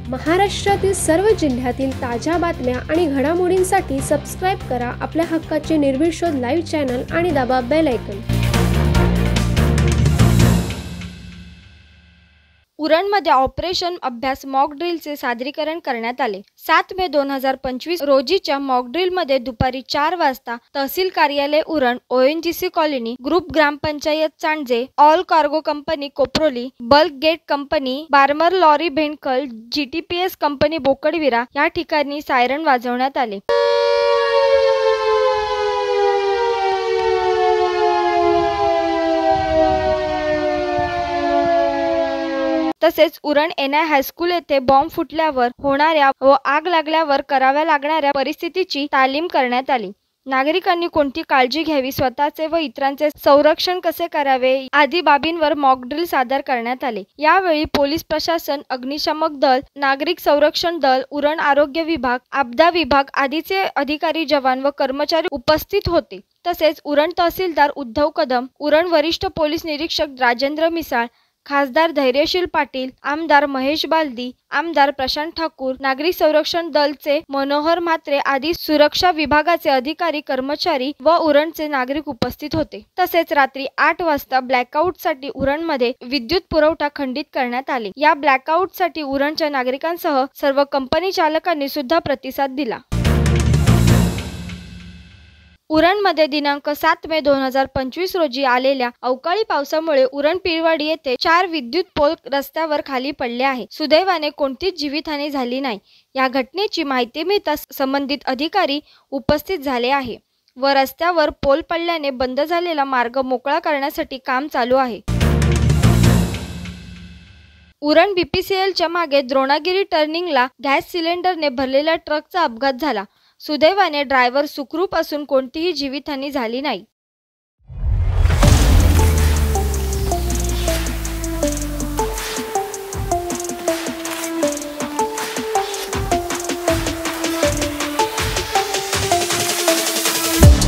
महाराष्ट्रातील सर्व जिल्ह्यातील ताज्या बातम्या आणि घडामोडींसाठी सबस्क्राईब करा आपल्या हक्काचे निर्भीड शोध लाईव्ह चॅनल आणि दाबा बेल आयकॉन। उरणमध्ये ऑपरेशन अभ्यास मॉक ड्रिलचे सादरीकरण करण्यात आले। 7 मे 2025 रोजीच्या मॉक ड्रिलमध्ये दुपारी 4 वाजता तहसील कार्यालय उरण, ONGC कॉलनी, ग्रुप ग्रामपंचायत Chandje, all cargo company Koproli, bulk gate company Balmer Lawrie Bhendkhal, GTPS company Bokadvira या ठिकाणी सायरन वाजवण्यात आले। तसेच उरण NI हायस्कूल येथे बॉम्ब फुटल्यावर होणाऱ्या व आग लागल्यावर कराव्या लागणाऱ्या परिस्थितीची तालीम करण्यात आली। नागरिकांनी कोणती काळजी घ्यावी, स्वतःचे व इतरांचे संरक्षण कसे करावे आदी बाबींवर मॉक ड्रिल सादर करण्यात आले। यावेळी पोलीस प्रशासन, अग्निशामक दल, नागरिक संरक्षण दल, उरण आरोग्य विभाग, आपदा विभाग आदीचे अधिकारी, जवान व कर्मचारी उपस्थित होते। तसेच उरण तहसीलदार उद्धव कदम, उरण वरिष्ठ पोलीस निरीक्षक राजेंद्र मिसाळ, खासदार धैर्यशील पाटील, आमदार महेश बालदी, आमदार प्रशांत ठाकूर, नागरिक संरक्षण दलचे मनोहर म्हात्रे आदी सुरक्षा विभागाचे अधिकारी, कर्मचारी व उरणचे नागरिक उपस्थित होते। तसेच रात्री 8 वाजता ब्लॅकआउटसाठी उरणमध्ये विद्युत पुरवठा खंडित करण्यात आले। या ब्लॅकआउटसाठी उरणच्या नागरिकांसह सर्व कंपनी चालकांनी सुद्धा प्रतिसाद दिला। उरणमध्ये दिनांक 7 मे 2025 रोजी आलेल्या अवकाळी पावसामुळे उरण पिरवाडी येथे 4 विद्युत पोल रस्त्यावर खाली पडले आहे। सुदैवाने कोणतीच जीवितहानी झाली नाही। या घटनेची माहिती मिळताच संबंधित अधिकारी उपस्थित झाले आहे व रस्त्यावर पोल पडल्याने बंद झालेला मार्ग मोकळा करण्यासाठी काम चालू आहे। उरण BPCLच्या मागे द्रोणागिरी टर्निंगला गॅस सिलेंडरने भरलेल्या ट्रकचा अपघात झाला। सुदैवाने ड्रायव्हर सुखरूप असून कोणतीही जीवितहानी झाली नाही।